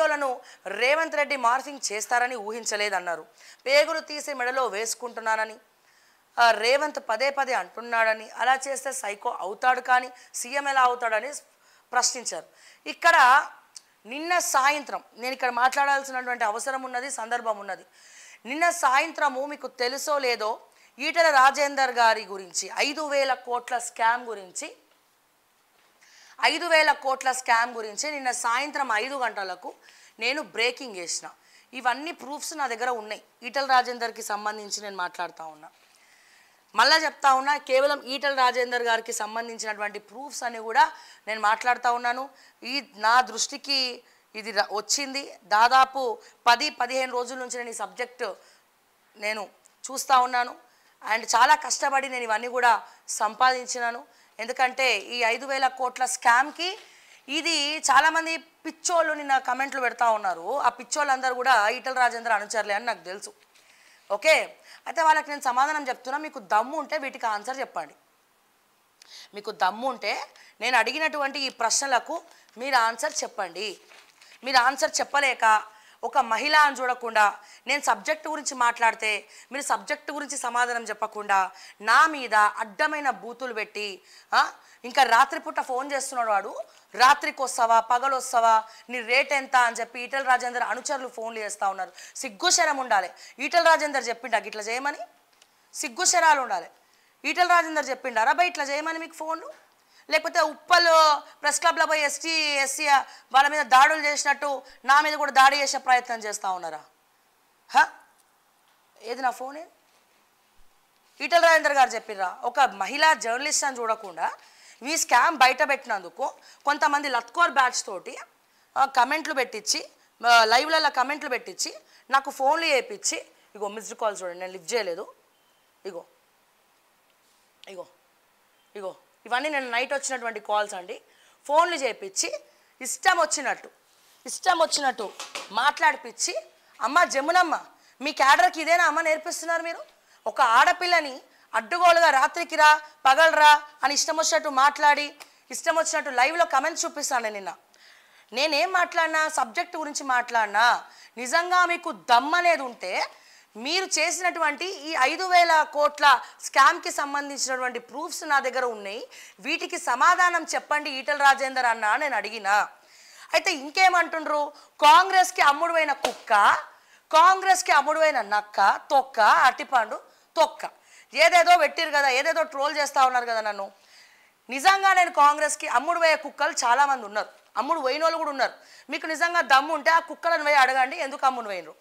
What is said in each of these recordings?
వీడియోలను రేవంత్ రెడ్డి మార్ఫింగ్ చేస్తారని ఊహించలేదన్నారు. పేగులు తీసి మెడలో వేసుకుంటున్నానని రేవంత్ పదే పదే అంటున్నాడని, అలా చేస్తే సైకో అవుతాడు కానీ సీఎం ఎలా అవుతాడని ప్రశ్నించారు. ఇక్కడ నిన్న సాయంత్రం నేను ఇక్కడ మాట్లాడాల్సినటువంటి అవసరం ఉన్నది, సందర్భం ఉన్నది. నిన్న సాయంత్రము మీకు తెలుసో లేదో ఈటెల రాజేందర్ గారి గురించి 5,000 కోట్ల స్కామ్ గురించి 5,000 కోట్ల స్కామ్ గురించి నిన్న సాయంత్రం 5 గంటలకు నేను బ్రేకింగ్ చేసిన. ఇవన్నీ ప్రూఫ్స్ నా దగ్గర ఉన్నాయి. ఈటెల రాజేందర్కి సంబంధించి నేను మాట్లాడుతూ ఉన్నా. మళ్ళీ చెప్తా ఉన్నా, కేవలం ఈటెల రాజేందర్ గారికి సంబంధించినటువంటి ప్రూఫ్స్ అని కూడా నేను మాట్లాడుతూ ఉన్నాను. నా దృష్టికి ఇది వచ్చింది. దాదాపు 10-15 రోజుల నుంచి నేను ఈ సబ్జెక్టు నేను చూస్తూ ఉన్నాను. అండ్ చాలా కష్టపడి నేను ఇవన్నీ కూడా సంపాదించినాను. ఎందుకంటే ఈ 5,000 కోట్ల స్కామ్కి ఇది చాలామంది పిచ్చోళ్ళు నిన్న కమెంట్లు పెడతా ఉన్నారు. ఆ పిచ్చోళ్ళందరూ కూడా ఈటెల రాజేందర్ అనుచరులే అని నాకు తెలుసు. ఓకే, అయితే వాళ్ళకి నేను సమాధానం చెప్తున్నా. మీకు దమ్ము ఉంటే వీటికి ఆన్సర్ చెప్పండి. మీకు దమ్ము ఉంటే నేను అడిగినటువంటి ఈ ప్రశ్నలకు మీరు ఆన్సర్ చెప్పండి. మీరు ఆన్సర్ చెప్పలేక ఒక మహిళ అని చూడకుండా నేను సబ్జెక్టు గురించి మాట్లాడితే మీరు సబ్జెక్టు గురించి సమాధానం చెప్పకుండా నా మీద అడ్డమైన బూతులు పెట్టి ఇంకా రాత్రిపూట ఫోన్ చేస్తున్నాడు వాడు, రాత్రికి వస్తావా పగలు వస్తావా నీ రేట్ ఎంత అని చెప్పి ఈటెల రాజేందర్ అనుచరులు ఫోన్లు చేస్తూ ఉన్నారు. సిగ్గుశరం ఉండాలి. ఈటెల రాజేందర్ చెప్పిండా ఇట్లా చేయమని? సిగ్గుశరాలు ఉండాలి. ఈటెల రాజేందర్ చెప్పిండారా బై ఇట్లా చేయమని మీకు ఫోన్లు? లేకపోతే ఉప్పల్ ప్రెస్ క్లబ్లో పోయి ఎస్సీ వాళ్ళ మీద దాడులు చేసినట్టు నా మీద కూడా దాడి చేసే ప్రయత్నం చేస్తూ ఉన్నారా? ఏది నా ఫోన్? ఈటెల రాజేందర్ గారు చెప్పిర్రా? ఒక మహిళా జర్నలిస్ట్ అని చూడకుండా ఈ స్కామ్ బయట పెట్టినందుకు కొంతమంది లత్కోర్ బ్యాచ్ తోటి కమెంట్లు పెట్టించి లైవ్లలో కమెంట్లు పెట్టించి నాకు ఫోన్లు చేయించి, ఇగో మిస్డ్ కాల్ చూడండి, నేను లిఫ్ట్ చేయలేదు, ఇగో ఇగో ఇగో ఇవన్నీ నేను నైట్ వచ్చినటువంటి కాల్స్ అండి. ఫోన్లు చేయించి ఇష్టం వచ్చినట్టు మాట్లాడిపించి, అమ్మ జమునమ్మ మీ క్యాడర్కి ఇదేనా అమ్మ నేర్పిస్తున్నారు మీరు? ఒక ఆడపిల్లని అడ్డుగోలుగా రాత్రికి రా పగలరా అని ఇష్టం వచ్చినట్టు మాట్లాడి ఇష్టం వచ్చినట్టు లైవ్లో కమెంట్స్ చూపిస్తాను. నిన్న నేనేం మాట్లాడినా సబ్జెక్ట్ గురించి మాట్లాడినా. నిజంగా మీకు దమ్ అనేది ఉంటే మీరు చేసినటువంటి ఈ 5,000 కోట్ల స్కామ్కి సంబంధించినటువంటి ప్రూఫ్స్ నా దగ్గర ఉన్నాయి. వీటికి సమాధానం చెప్పండి ఈటెల రాజేందర్ అన్న నేను అడిగినా. అయితే ఇంకేమంటుండ్రు? కాంగ్రెస్కి అమ్ముడువైన కుక్క, కాంగ్రెస్కి అమ్ముడువైన నక్క, తొక్క, అట్టిపండు తొక్క, ఏదేదో పెట్టిరు కదా, ఏదేదో ట్రోల్ చేస్తూ ఉన్నారు కదా నన్ను. నిజంగా నేను కాంగ్రెస్కి అమ్ముడు పోయే కుక్కలు చాలామంది ఉన్నారు, అమ్ముడు పోయిన వాళ్ళు కూడా ఉన్నారు. మీకు నిజంగా దమ్ము ఉంటే ఆ కుక్కలను పోయి అడగండి ఎందుకు అమ్ముడు పోయినరు.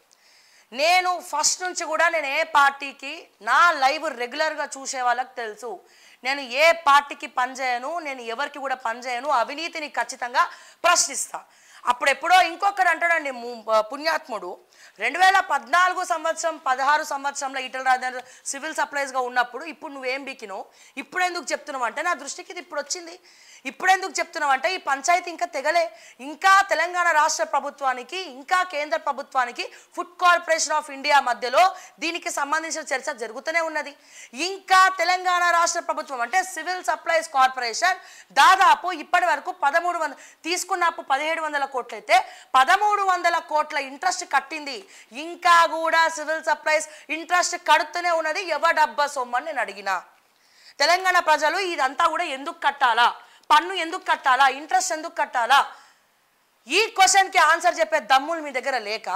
నేను ఫస్ట్ నుంచి కూడా నేను ఏ పార్టీకి నా లైవ్ రెగ్యులర్గా చూసే వాళ్ళకి తెలుసు. నేను ఏ పార్టీకి పనిచేయను, నేను ఎవరికి కూడా పనిచేయను. అవినీతిని ఖచ్చితంగా ప్రశ్నిస్తా. అప్పుడెప్పుడో ఇంకొకరు అంటాడండి పుణ్యాత్ముడు, 2014 సంవత్సరం 16 సంవత్సరంలో ఈటెల రాజేందర్ సివిల్ సప్లైస్గా ఉన్నప్పుడు ఇప్పుడు నువ్వేం బీకినో ఇప్పుడు ఎందుకు చెప్తున్నావు అంటే, నా దృష్టికి ఇది ఇప్పుడు వచ్చింది. ఇప్పుడు ఎందుకు చెప్తున్నావు అంటే, ఈ పంచాయతీ ఇంకా తెగలే. ఇంకా తెలంగాణ రాష్ట్ర ప్రభుత్వానికి ఇంకా కేంద్ర ప్రభుత్వానికి ఫుడ్ కార్పొరేషన్ ఆఫ్ ఇండియా మధ్యలో దీనికి సంబంధించిన చర్చ జరుగుతూనే ఉన్నది. ఇంకా తెలంగాణ రాష్ట్ర ప్రభుత్వం అంటే సివిల్ సప్లైస్ కార్పొరేషన్ దాదాపు ఇప్పటి వరకు 1300 తీసుకున్న అప్పు 1700 కోట్లు అయితే 1300 కోట్ల ఇంట్రెస్ట్ కట్టింది. ఇంకా కూడా సివిల్ సప్లైస్ ఇంట్రెస్ట్ కడుతూనే ఉన్నది. ఎవడబ్బా సొమ్మని నేను అడిగినా. తెలంగాణ ప్రజలు ఇదంతా కూడా ఎందుకు కట్టాలా, పన్ను ఎందుకు కట్టాలా, ఇంట్రెస్ట్ ఎందుకు కట్టాలా, ఈ క్వశ్చన్కి ఆన్సర్ చెప్పే దమ్ములు మీ దగ్గర లేక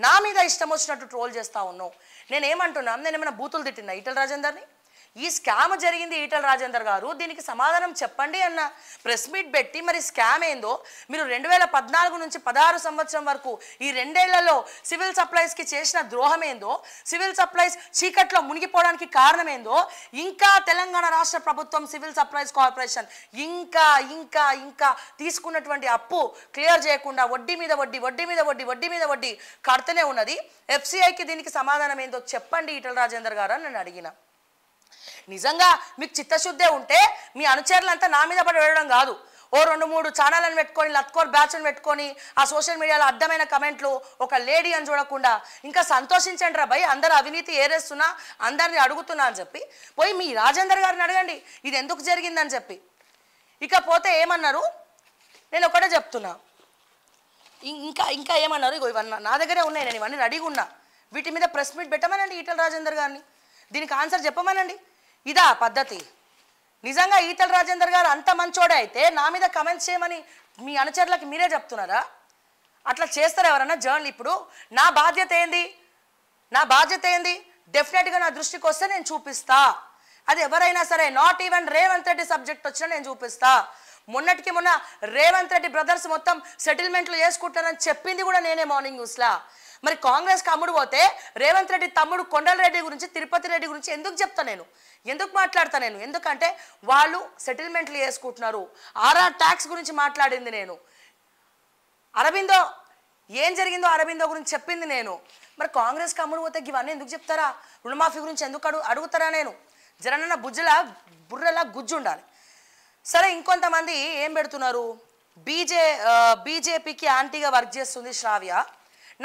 నా మీద ఇష్టం వచ్చినట్టు ట్రోల్ చేస్తూ ఉన్నావు. నేనేమంటున్నాను, నేను ఏమైనా బూతులు తిట్టినా ఈటెల రాజేందర్ని? ఈ స్కామ్ జరిగింది ఈటెల రాజేందర్ గారు, దీనికి సమాధానం చెప్పండి అన్న ప్రెస్ మీట్ పెట్టి మరి స్కామ్ ఏందో మీరు 2014 నుంచి 16 సంవత్సరం వరకు ఈ 2 ఏళ్లలో సివిల్ సప్లైస్కి చేసిన ద్రోహం ఏందో, సివిల్ సప్లైస్ చీకట్లో మునిగిపోవడానికి కారణం ఏందో, ఇంకా తెలంగాణ రాష్ట్ర ప్రభుత్వం సివిల్ సప్లైస్ కార్పొరేషన్ ఇంకా ఇంకా ఇంకా తీసుకున్నటువంటి అప్పు క్లియర్ చేయకుండా వడ్డీ మీద వడ్డీ వడ్డీ మీద వడ్డీ వడ్డీ మీద వడ్డీ కడుతూనే ఉన్నది. FCIకి దీనికి సమాధానం ఏందో చెప్పండి ఈటెల రాజేందర్ గారు అని నేను అడిగిన. నిజంగా మీకు చిత్తశుద్ధే ఉంటే మీ అనుచరులంతా నా మీద పడి వెళ్ళడం కాదు, ఓ 2-3 ఛానళ్ళను పెట్టుకొని లత్కోర్ బ్యాచ్ను పెట్టుకొని ఆ సోషల్ మీడియాలో అడ్డమైన కమెంట్లు ఒక లేడీ అని చూడకుండా ఇంకా సంతోషించండి రా భయ్, అందరు అవినీతి ఏరేస్తున్నా అందరిని అడుగుతున్నా అని చెప్పి పోయి మీ రాజేందర్ గారిని అడగండి ఇది ఎందుకు జరిగిందని చెప్పి. ఇకపోతే ఏమన్నారు, నేను ఒకటే చెప్తున్నా, ఇంకా ఇంకా ఏమన్నారు, ఇగో ఇవన్నీ నా దగ్గరే ఉన్నాయి, నేను ఇవన్నీ రెడీగా ఉన్నా, వీటి మీద ప్రెస్ మీట్ పెట్టమనండి ఈటల రాజేందర్ గారిని, దీనికి ఆన్సర్ చెప్పమనండి. ఇదా పద్ధతి? నిజంగా ఈటల రాజేందర్ గారు అంత మంచోడే అయితే నా మీద కమెంట్స్ చేయమని మీ అనుచరులకి మీరే చెప్తున్నారా? అట్లా చేస్తారు ఎవరన్నా జర్నల్? ఇప్పుడు నా బాధ్యత ఏంది, నా బాధ్యత ఏంది? డెఫినెట్గా నా దృష్టికి వస్తే నేను చూపిస్తా, అది ఎవరైనా సరే, not even Revanth Reddy subject వచ్చినా నేను చూపిస్తా. మొన్నటికి మొన్న రేవంత్ రెడ్డి బ్రదర్స్ మొత్తం సెటిల్మెంట్లు చేసుకుంటారని చెప్పింది కూడా నేనే మార్నింగ్ న్యూస్లా. మరి కాంగ్రెస్కి అమ్ముడు పోతే రేవంత్ రెడ్డి తమ్ముడు కొండల రెడ్డి గురించి, తిరుపతి రెడ్డి గురించి ఎందుకు చెప్తా నేను, ఎందుకు మాట్లాడతా నేను? ఎందుకంటే వాళ్ళు సెటిల్మెంట్లు చేసుకుంటున్నారు. ఆర్ఆర్ ట్యాక్స్ గురించి మాట్లాడింది నేను, అరబిందో ఏం జరిగిందో అరబిందో గురించి చెప్పింది నేను. మరి కాంగ్రెస్కి అమ్ముడు పోతే ఇవన్నీ ఎందుకు చెప్తారా? రుణమాఫీ గురించి ఎందుకు అడుగుతారా? నేను జరనన్న బుర్రలా గుజ్జు ఉండాలి. సరే, ఇంకొంతమంది ఏం పెడుతున్నారు, బీజేపీకి యాంటీగా వర్క్ చేస్తుంది శ్రావ్య.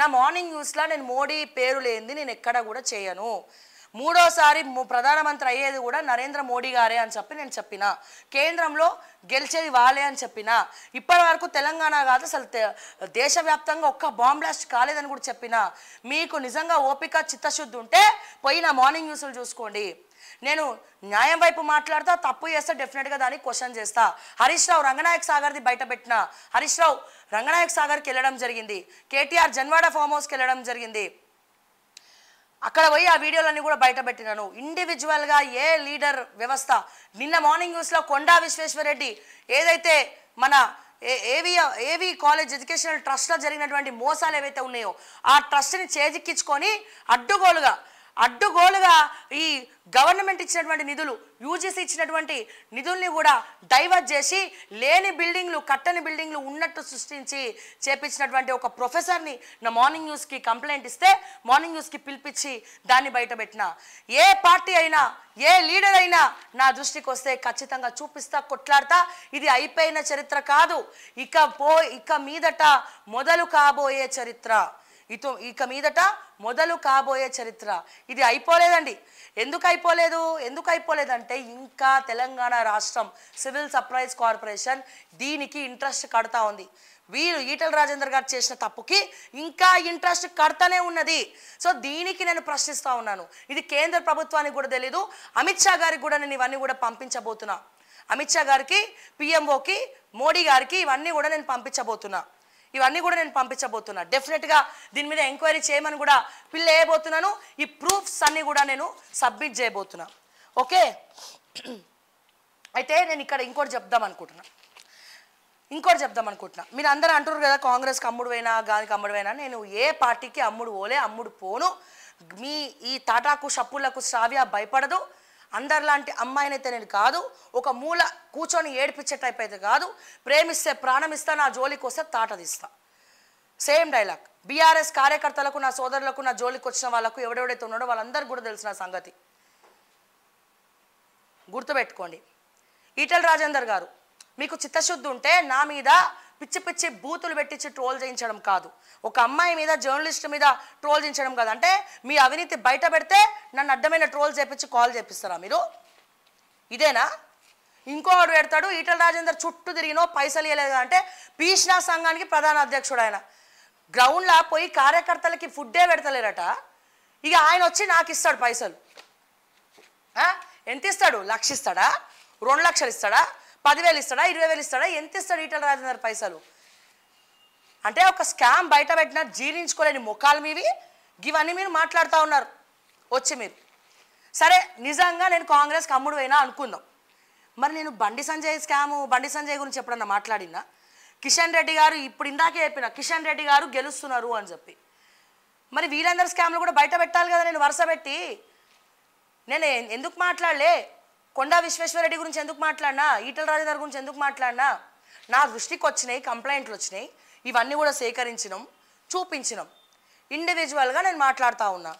నా మార్నింగ్ న్యూస్లో నేను మోడీ పేరు లేనిది నేను ఎక్కడ కూడా చేయను, మూడోసారి ప్రధానమంత్రి అయ్యేది కూడా నరేంద్ర మోడీ గారే అని చెప్పి నేను చెప్పిన, కేంద్రంలో గెలిచేది వాళ్ళే అని చెప్పిన, ఇప్పటి వరకు తెలంగాణ కాదు అసలు దేశవ్యాప్తంగా ఒక్క బాంబ్ బ్లాస్ట్ కాలేదని కూడా చెప్పిన. మీకు నిజంగా ఓపిక చిత్తశుద్ధి ఉంటే పోయి నా మార్నింగ్ న్యూస్లు చూసుకోండి. నేను న్యాయం వైపు మాట్లాడతా, తప్పు చేస్తే డెఫినెట్గా దానికి క్వశ్చన్ చేస్తా. హరీష్ రావు రంగనాయక్ సాగర్ది బయట పెట్టిన, హరీష్ రావు రంగనాయక్ సాగర్కి వెళ్ళడం జరిగింది, కేటీఆర్ జన్వాడ ఫామ్ హౌస్కి వెళ్ళడం జరిగింది, అక్కడ పోయి ఆ వీడియోలన్నీ కూడా బయట పెట్టినాను. ఇండివిజువల్గా ఏ లీడర్ వ్యవస్థ, నిన్న మార్నింగ్ న్యూస్లో కొండా విశ్వేశ్వరరెడ్డి ఏదైతే మన ఏవి కాలేజ్ ఎడ్యుకేషనల్ ట్రస్ట్లో జరిగినటువంటి మోసాలు ఏవైతే ఉన్నాయో ఆ ట్రస్ట్ని చేజిక్కించుకొని అడ్డుగోలుగా ఈ గవర్నమెంట్ ఇచ్చినటువంటి నిధులు, యూజీసీ ఇచ్చినటువంటి నిధుల్ని కూడా డైవర్ట్ చేసి లేని బిల్డింగ్లు, కట్టని బిల్డింగ్లు ఉన్నట్టు సృష్టించి చేపించినటువంటి ఒక ప్రొఫెసర్ని నా మార్నింగ్ న్యూస్కి కంప్లైంట్ ఇస్తే మార్నింగ్ న్యూస్కి పిలిపించి దాన్ని బయటపెట్టిన. ఏ పార్టీ అయినా, ఏ లీడర్ అయినా నా దృష్టికి వస్తే ఖచ్చితంగా చూపిస్తా, కొట్లాడతా. ఇది అయిపోయిన చరిత్ర కాదు, ఇక మీదట మొదలు కాబోయే చరిత్ర, ఇక మీదట మొదలు కాబోయే చరిత్ర. ఇది అయిపోలేదండి. ఎందుకు అయిపోలేదంటే ఇంకా తెలంగాణ రాష్ట్రం సివిల్ సప్లైస్ కార్పొరేషన్ దీనికి ఇంట్రెస్ట్ కడతా ఉంది. వీరు ఈటల రాజేందర్ గారు చేసిన తప్పుకి ఇంకా ఇంట్రెస్ట్ కడతానే ఉన్నది. సో దీనికి నేను ప్రశ్నిస్తూ ఉన్నాను. ఇది కేంద్ర ప్రభుత్వానికి కూడా తెలీదు, అమిత్ షా గారికి కూడా నేను ఇవన్నీ కూడా పంపించబోతున్నా. అమిత్ షా గారికి, పిఎంఓకి, మోడీ గారికి ఇవన్నీ కూడా నేను పంపించబోతున్నా. డెఫినెట్గా దీని మీద ఎంక్వైరీ చేయమని కూడా పిల్ల వేయబోతున్నాను. ఈ ప్రూఫ్స్ అన్నీ కూడా నేను సబ్మిట్ చేయబోతున్నా. ఓకే, అయితే నేను ఇక్కడ ఇంకోటి చెప్దాం అనుకుంటున్నా. మీరు అందరూ అంటున్నారు కదా కాంగ్రెస్కి అమ్ముడు పోయినా, గానికి అమ్ముడు పోయినా. నేను ఏ పార్టీకి అమ్ముడు పోను. మీ ఈ తాటాకు షప్పులకు శ్రావ్య భయపడదు. అందరిలాంటి అమ్మాయినైతే నేను కాదు, ఒక మూల కూర్చొని ఏడిపించే టైప్ అయితే కాదు. ప్రేమిస్తే ప్రాణం ఇస్తా, నా జోలికి వస్తే తాట తీస్తా. Same dialogue. బీఆర్ఎస్ కార్యకర్తలకు, నా సోదరులకు, నా జోలికి వచ్చిన వాళ్ళకు ఎవడెవడైతే ఉన్నాడో వాళ్ళందరికీ కూడా తెలిసిన సంగతి గుర్తుపెట్టుకోండి. ఈటల రాజేందర్ గారు, మీకు చిత్తశుద్ధి ఉంటే నా మీద పిచ్చి బూతులు పెట్టించి ట్రోల్ చేయించడం కాదు, ఒక అమ్మాయి మీద, జర్నలిస్ట్ మీద ట్రోల్ చేయించడం కాదు. అంటే మీ అవినీతి బయట పెడితే నన్ను అడ్డమైన ట్రోల్ చేపించి కాల్ చేపిస్తారా మీరు? ఇదేనా? ఇంకోడు పెడతాడు, ఈటల రాజేందర్ చుట్టూ తిరిగినో పైసలు ఇవ్వలేదు అంటే పీష్నా సంఘానికి ప్రధాన అధ్యక్షుడు ఆయన. గ్రౌండ్లో పోయి కార్యకర్తలకి ఫుడ్డే పెడతలేరట, ఇక ఆయన వచ్చి నాకు ఇస్తాడు పైసలు. ఎంత ఇస్తాడు? 1,00,000 ఇస్తాడా, 2 లక్షలు ఇస్తాడా, 10,000 ఇస్తాడా, 20,000 ఇస్తాడా? ఎంత ఇస్తాడు ఈటల రాజేందర్ పైసలు? అంటే ఒక స్కామ్ బయట పెట్టిన జీర్ణించుకోలేని ముఖాలు మీవి. ఇవన్నీ మీరు మాట్లాడుతూ ఉన్నారు వచ్చి మీరు. సరే, నిజంగా నేను కాంగ్రెస్కి అమ్ముడు పోయినా అనుకుందాం. మరి నేను బండి సంజయ్ గురించి ఎప్పుడన్నా మాట్లాడినా? కిషన్ రెడ్డి గారు, ఇప్పుడు ఇందాకే చెప్పిన, కిషన్ రెడ్డి గారు గెలుస్తున్నారు అని చెప్పి. మరి వీళ్ళందరి స్కామ్లు కూడా బయట పెట్టాలి కదా. నేను వరుస పెట్టి నేను ఎందుకు మాట్లాడలే? కొండా విశ్వేశ్వరరెడ్డి గురించి ఎందుకు మాట్లాడినా? ఈటల రాజేందర్ గురించి ఎందుకు మాట్లాడినా? నా దృష్టికి వచ్చినాయి, కంప్లైంట్లు వచ్చినాయి, ఇవన్నీ కూడా సేకరించినాం, చూపించినాం. ఇండివిజువల్గా నేను మాట్లాడుతూ ఉన్నా.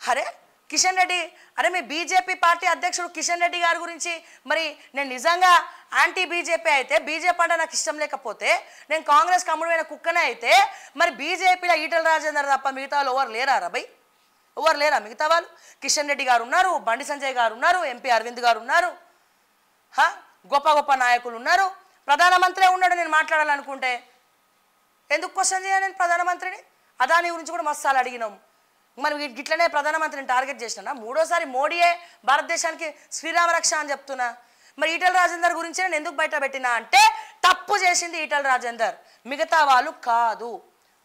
అరే కిషన్ రెడ్డి, అరే మీ బీజేపీ పార్టీ అధ్యక్షుడు కిషన్ రెడ్డి గారి గురించి, మరి నేను నిజంగా యాంటీ బీజేపీ అయితే, బీజేపీ అంటే నాకు ఇష్టం లేకపోతే, నేను కాంగ్రెస్కి అమ్ముడైన కుక్కనే అయితే, మరి బీజేపీలో ఈటల రాజేందర్ తప్ప మిగతా వాళ్ళు ఎవరు లేరా? ఎవరు లేరా మిగతా వాళ్ళు? కిషన్ రెడ్డి గారు ఉన్నారు, బండి సంజయ్ గారు ఉన్నారు, ఎంపీ అరవింద్ గారు ఉన్నారు, గొప్ప నాయకులు ఉన్నారు, ప్రధానమంత్రి ఉన్నాడు. నేను మాట్లాడాలనుకుంటే ఎందుకు క్వశ్చన్ చేయాలి నేను ప్రధానమంత్రిని? అదాని గురించి కూడా మస్తాలు అడిగినాం. మనం ఇట్లనే ప్రధానమంత్రిని టార్గెట్ చేసినా, మూడోసారి మోడీయే భారతదేశానికి శ్రీరామ రక్ష అని చెప్తున్నా. మరి ఈటల రాజేందర్ గురించి నేను ఎందుకు బయట పెట్టినా అంటే, తప్పు చేసింది ఈటల రాజేందర్, మిగతా వాళ్ళు కాదు,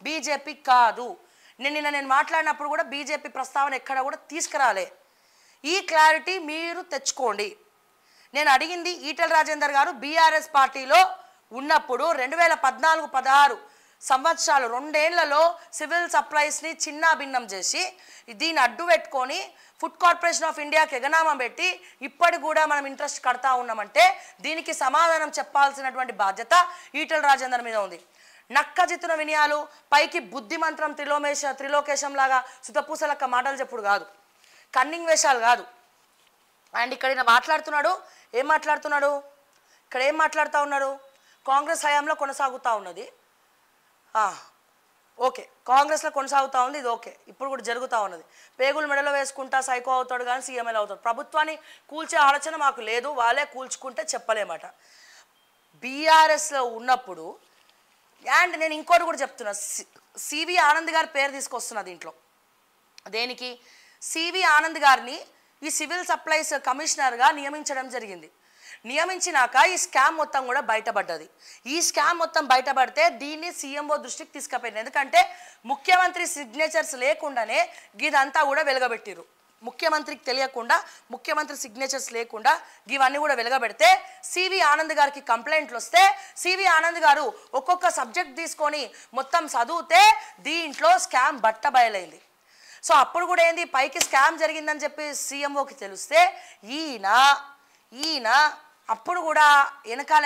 బీజేపీ కాదు. నేను మాట్లాడినప్పుడు కూడా బీజేపీ ప్రస్తావన ఎక్కడ కూడా తీసుకురాలే. ఈ క్లారిటీ మీరు తెచ్చుకోండి. నేను అడిగింది ఈటల రాజేందర్ గారు బీఆర్ఎస్ పార్టీలో ఉన్నప్పుడు 2014-16 సంవత్సరాలు 2 ఏళ్లలో సివిల్ సప్లైస్ని చిన్న భిన్నం చేసి దీన్ని అడ్డు పెట్టుకొని ఫుడ్ కార్పొరేషన్ ఆఫ్ ఇండియాకి ఎగనామం పెట్టి ఇప్పటికి కూడా మనం ఇంట్రెస్ట్ కడతా ఉన్నామంటే దీనికి సమాధానం చెప్పాల్సినటువంటి బాధ్యత ఈటల రాజేందర్ మీద ఉంది. నక్కజిత్తున వినయాలు, పైకి బుద్ధిమంత్రం త్రిలోకేశం లాగా సుతపూసలక్క మాటలు చెప్పుడు కాదు, కన్నింగ్ వేషాలు కాదు. అండ్ ఇక్కడ మాట్లాడుతున్నాడు, ఏం మాట్లాడుతున్నాడు, ఇక్కడ ఏం మాట్లాడుతూ ఉన్నాడు, కాంగ్రెస్ హయాంలో కొనసాగుతూ ఉన్నది. ఓకే, కాంగ్రెస్లో కొనసాగుతూ ఉంది, ఇది ఓకే, ఇప్పుడు కూడా జరుగుతూ ఉన్నది. పేగులు మెడలో వేసుకుంటా సైకో అవుతాడు కానీ సీఎంఎల్ అవుతాడు. ప్రభుత్వాన్ని కూల్చే ఆలోచన మాకు లేదు, వాళ్ళే కూల్చుకుంటే చెప్పలేమాట. బీఆర్ఎస్లో ఉన్నప్పుడు అండ్ నేను ఇంకోటి కూడా చెప్తున్నా, సివి ఆనంద్ గారి పేరు తీసుకొస్తున్నా దీంట్లో. దేనికి? సివి ఆనంద్ గారిని ఈ సివిల్ సప్లైస్ కమిషనర్గా నియమించడం జరిగింది. నియమించినాక ఈ స్కామ్ మొత్తం కూడా బయటపడ్డది. ఈ స్కామ్ మొత్తం బయటపడితే దీన్ని సీఎంఓ దృష్టికి తీసుకుపోయింది. ఎందుకంటే ముఖ్యమంత్రి సిగ్నేచర్స్ లేకుండానే ఇదంతా కూడా వెలగబెట్టిరు. ముఖ్యమంత్రికి తెలియకుండా, ముఖ్యమంత్రి సిగ్నేచర్స్ లేకుండా ఇవన్నీ కూడా వెలగబెడితే సివి ఆనంద్ గారికి కంప్లైంట్లు వస్తే సివి ఆనంద్ గారు ఒక్కొక్క సబ్జెక్ట్ తీసుకొని మొత్తం చదివితే దీంట్లో స్కామ్ బట్టబయలైంది. సో అప్పుడు కూడా ఏంది, పైకి స్కామ్ జరిగిందని చెప్పి సీఎంఓకి తెలిస్తే ఈయన అప్పుడు కూడా వెనకాల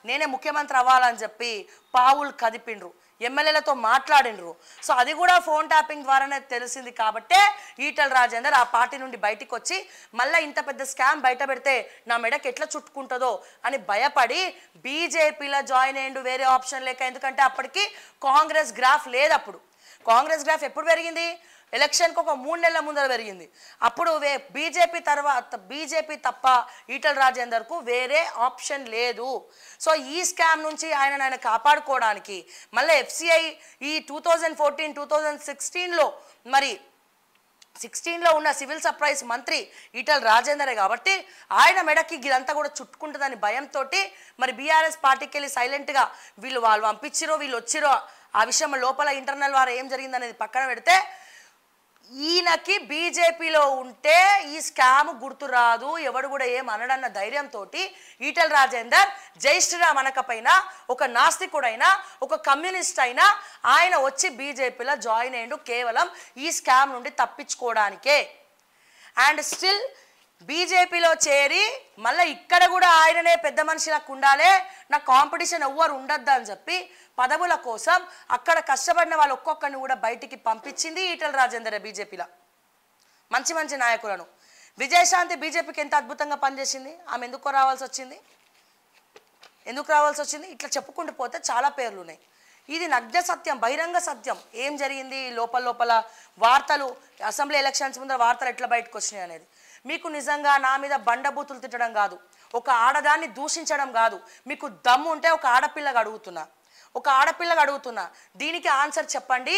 నేనే ముఖ్యమంత్రి అవ్వాలని చెప్పి పావులు కదిపిండ్రు, ఎమ్మెల్యేలతో మాట్లాడిండ్రు. సో అది కూడా ఫోన్ ట్యాపింగ్ ద్వారానే తెలిసింది. కాబట్టే ఈటల రాజేందర్ ఆ పార్టీ నుండి బయటికి వచ్చి మళ్ళీ ఇంత పెద్ద స్కామ్ బయట పెడితే నా మెడకి ఎట్లా చుట్టుకుంటుందో అని భయపడి బీజేపీలో జాయిన్ అయ్యిండు, వేరే ఆప్షన్ లేక. ఎందుకంటే అప్పటికి కాంగ్రెస్ గ్రాఫ్ లేదు. అప్పుడు కాంగ్రెస్ గ్రాఫ్ ఎప్పుడు పెరిగింది? ఎలక్షన్కి ఒక 3 నెలల ముందర పెరిగింది. అప్పుడు బీజేపీ తప్ప ఈటల రాజేందర్కు వేరే ఆప్షన్ లేదు. సో ఈ స్కామ్ నుంచి ఆయన కాపాడుకోవడానికి మళ్ళీ ఎఫ్సిఐ ఈ 2014-2016లో మరి 16లో ఉన్న సివిల్ సప్లైస్ మంత్రి ఈటల రాజేందరే కాబట్టి ఆయన మెడకి ఇదంతా కూడా చుట్టుకుంటుందని భయంతో మరి బీఆర్ఎస్ పార్టీకి వెళ్ళి సైలెంట్గా వాళ్ళు పంపించిరో వీళ్ళు వచ్చిరో ఆ విషయం లోపల ఇంటర్నల్ వారు ఏం జరిగిందనేది పక్కన పెడితే, ఈయనకి బీజేపీలో ఉంటే ఈ స్కామ్ గుర్తు రాదు, ఎవడు కూడా ఏం అనడన్న ధైర్యంతో ఈటల రాజేందర్ జై శ్రీరామ్ అనకపోయినా, ఒక నాస్తికుడైనా, ఒక కమ్యూనిస్ట్ అయినా ఆయన వచ్చి బీజేపీలో జాయిన్ అయ్యిండు కేవలం ఈ స్కామ్ నుండి తప్పించుకోవడానికే. అండ్ స్టిల్ బీజేపీలో చేరి మళ్ళీ ఇక్కడ కూడా ఆయననే పెద్ద మనిషిలకు ఉండాలి, నా కాంపిటీషన్ ఎవ్వరు ఉండద్దు అని చెప్పి పదవుల కోసం అక్కడ కష్టపడిన వాళ్ళు ఒక్కొక్కరిని కూడా బయటికి పంపించింది ఈటల రాజేందర్. బీజేపీలో మంచి నాయకులను. విజయశాంతి బీజేపీకి ఎంత అద్భుతంగా పనిచేసింది, ఆమె ఎందుకు రావాల్సి వచ్చింది? ఇట్లా చెప్పుకుంటూ పోతే చాలా పేర్లు ఉన్నాయి. ఇది నగ్న సత్యం, బహిరంగ సత్యం. ఏం జరిగింది లోపల వార్తలు, అసెంబ్లీ ఎలక్షన్స్ ముందర వార్తలు ఎట్లా బయటకు వచ్చినాయి అనేది. మీకు నిజంగా నా మీద బండబూతులు తిట్టడం కాదు, ఒక ఆడదాన్ని దూషించడం కాదు, మీకు దమ్ము ఉంటే ఒక ఆడపిల్లగా అడుగుతున్నా, దీనికి ఆన్సర్ చెప్పండి,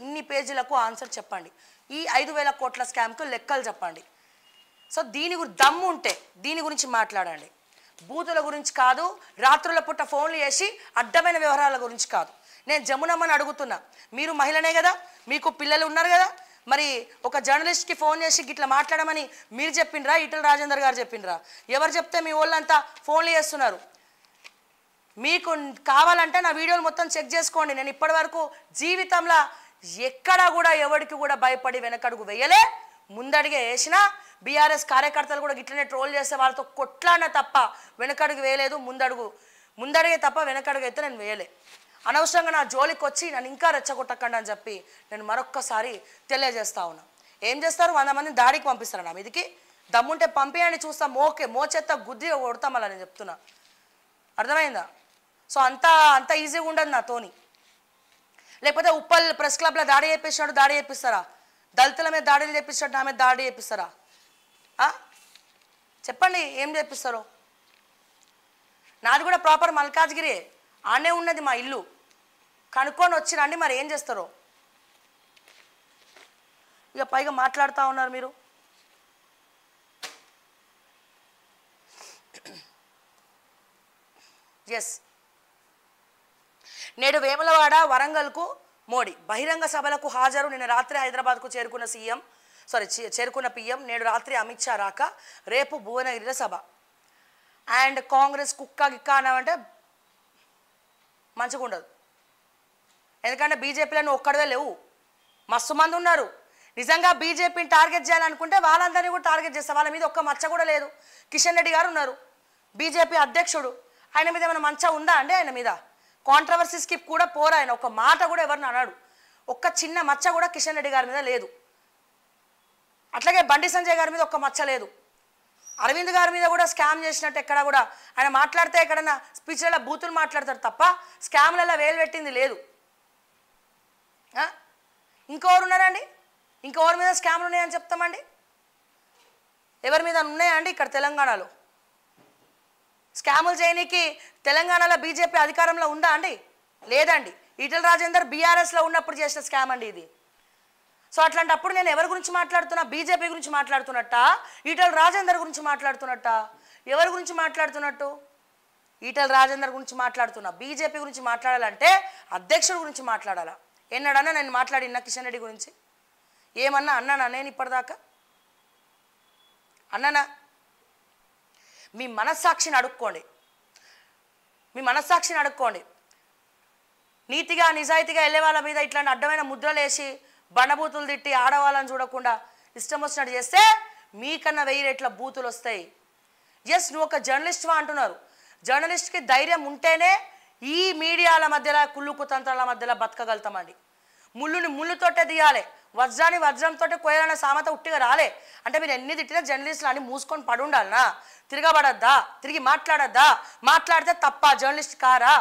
ఇన్ని పేజీలకు ఆన్సర్ చెప్పండి, ఈ 5,000 కోట్ల స్కామ్కు లెక్కలు చెప్పండి. సో దమ్ము ఉంటే దీని గురించి మాట్లాడండి, బూతుల గురించి కాదు, రాత్రుల పుట్ట ఫోన్లు చేసి అడ్డమైన వ్యవహారాల గురించి కాదు. నేను జమునమ్మని అడుగుతున్నా, మీరు మహిళనే కదా, మీకు పిల్లలు ఉన్నారు కదా, మరి ఒక జర్నలిస్ట్కి ఫోన్ చేసి గిట్లా మాట్లాడమని మీరు చెప్పిండ్రా, ఈటల రాజేందర్ గారు చెప్పిండ్రా? ఎవరు చెప్తే మీ వాళ్ళంతా ఫోన్లు చేస్తున్నారు? మీకు కావాలంటే నా వీడియోలు మొత్తం చెక్ చేసుకోండి. నేను ఇప్పటి వరకు జీవితంలో ఎక్కడా కూడా ఎవరికి కూడా భయపడి వెనకడుగు వేయలే, ముందడిగే వేసినా. బీఆర్ఎస్ కార్యకర్తలు కూడా గిట్లనే ట్రోల్ చేస్తే వాళ్ళతో కొట్లాడిన తప్ప వెనకడుగు వేయలేదు, ముందడిగే తప్ప వెనకడుగు అయితే నేను వేయలే. అనవసరంగా నా జోలికి వచ్చి నన్ను ఇంకా రెచ్చగొట్టకండి అని చెప్పి నేను మరొక్కసారి తెలియజేస్తా ఉన్నా. ఏం చేస్తారు? 100 మందిని దాడికి పంపిస్తారు నా మీదికి. దమ్ముంటే పంపించండి, చూస్తాం. మోచెత్త గుద్ది కొడతాం అలా నేను చెప్తున్నా. అర్థమైందా? సో అంత ఈజీగా ఉండదు నాతోని. లేకపోతే ఉప్పల్ ప్రెస్ క్లబ్లో దాడి చేపిస్తారా? దళితుల మీద దాడులు చేపిస్తాడు, నా మీద దాడి చేపిస్తారా? చెప్పండి ఏం చేపిస్తారో. నాది కూడా ప్రాపర్ మల్కాజ్గిరి. ఆనే ఉన్నది మా ఇల్లు, కనుక్కొని వచ్చిరండి, మరి ఏం చేస్తారో. ఇక పైగా మాట్లాడుతూ ఉన్నారు మీరు. ఎస్, నేడు వేములవాడ వరంగల్కు మోడీ బహిరంగ సభలకు హాజరు. నిన్న రాత్రి హైదరాబాద్కు చేరుకున్న పిఎం. నేడు రాత్రి అమిత్ షా రాక రేపు భువనగిరిలో సభ. అండ్ కాంగ్రెస్ కుక్క గిక్క అన్నామంటే మంచిగా ఉండదు, ఎందుకంటే బీజేపీలో ఒక్కడవే లేవు, మస్తు మంది ఉన్నారు. నిజంగా బీజేపీని టార్గెట్ చేయాలనుకుంటే వాళ్ళందరినీ కూడా టార్గెట్ చేస్తారు. వాళ్ళ మీద ఒక్క మచ్చ కూడా లేదు. కిషన్ రెడ్డి గారు ఉన్నారు, బీజేపీ అధ్యక్షుడు, ఆయన మీద ఏమైనా మంచ ఉందా అండి? ఆయన మీద కాంట్రవర్సీ స్కిప్ కూడా పోరు, ఆయన ఒక మాట కూడా ఎవరిని అన్నాడు. ఒక్క చిన్న మచ్చ కూడా కిషన్ రెడ్డి గారి మీద లేదు. అట్లాగే బండి సంజయ్ గారి మీద ఒక్క మచ్చ లేదు. అరవింద్ గారి మీద కూడా స్కామ్ చేసినట్టు ఎక్కడ కూడా ఆయన మాట్లాడితే ఎక్కడన్నా స్పీచ్లలో బూతులు మాట్లాడతారు తప్ప స్కామ్లలో వేలు పెట్టింది లేదు. ఇంకెవరు ఉన్నారండి? ఇంకెవరి మీద స్కామ్లు ఉన్నాయని చెప్తామండి? ఎవరి మీద ఉన్నాయా అండి? ఇక్కడ తెలంగాణలో స్కాములు చేయనీకి తెలంగాణలో బీజేపీ అధికారంలో ఉందా అండి? లేదండి. ఈటెల రాజేందర్ బీఆర్ఎస్లో ఉన్నప్పుడు చేసిన స్కామ్ అండి ఇది. సో అట్లాంటప్పుడు నేను ఎవరి గురించి మాట్లాడుతున్నా? బీజేపీ గురించి మాట్లాడుతున్నట్ట, ఈటెల రాజేందర్ గురించి మాట్లాడుతున్నట్ట? ఎవరి గురించి మాట్లాడుతున్నట్టు? ఈటెల రాజేందర్ గురించి మాట్లాడుతున్నా. బీజేపీ గురించి మాట్లాడాలంటే అధ్యక్షుడి గురించి మాట్లాడాలా. ఎన్నడన్నా నేను మాట్లాడినా కిషన్ రెడ్డి గురించి? ఏమన్నా అన్నానా నేను ఇప్పటిదాకా? అన్నానా? మీ మనస్సాక్షిని అడుక్కోండి, మీ మనస్సాక్షిని అడుక్కోండి. నీతిగా నిజాయితీగా వెళ్ళే వాళ్ళ మీద ఇట్లాంటి అడ్డమైన ముద్రలు వేసి బండబూతులు తిట్టి ఆడవాళ్ళని చూడకుండా ఇష్టం వచ్చినట్టు చేస్తే మీకన్నా 1000 రెట్ల బూతులు వస్తాయి. ఎస్, నువ్వు ఒక జర్నలిస్ట్వా అంటున్నారు. జర్నలిస్ట్కి ధైర్యం ఉంటేనే ఈ మీడియాల మధ్యలో కుళ్ళు కుతంత్రాల మధ్యలో బతకగలుగుతామండి. ముళ్ళుని ముళ్ళుతోటే తీయాలి, వజ్రాన్ని వజ్రంతో కోయాలన్న సామెత ఉట్టిగా రాలే. అంటే మీరు ఎన్ని తిట్టినా జర్నలిస్టులు అని మూసుకొని పడి ఉండాలనా? తిరగబడద్దా? తిరిగి మాట్లాడద్దా? మాట్లాడితే తప్ప జర్నలిస్ట్ కారా?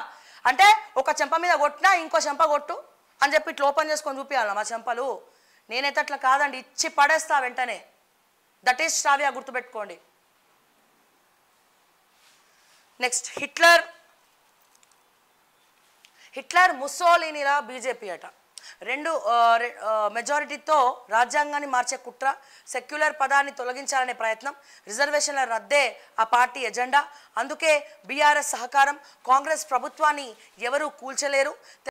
అంటే ఒక చెంప మీద కొట్టినా ఇంకో చెంప కొట్టు అని చెప్పి ఇట్లా ఓపెన్ చేసుకొని చూపించాలి మా చెంపలు. నేనైతే అట్లా కాదండి, ఇచ్చి పడేస్తా వెంటనే. దట్ ఈస్ శ్రావ్య, గుర్తుపెట్టుకోండి. నెక్స్ట్, హిట్లర్ ముస్సోలినీలా బీజేపీ అట. మెజారిటీతో రాజ్యాంగాన్ని మార్చే కుట్ర, సెక్యులర్ పదాన్ని తొలగించాలనే ప్రయత్నం, రిజర్వేషన్ల రద్దే ఆ పార్టీ ఎజెండా. అందుకే బీఆర్ఎస్ సహకారం. కాంగ్రెస్ ప్రభుత్వాన్ని ఎవరూ కూల్చలేరు.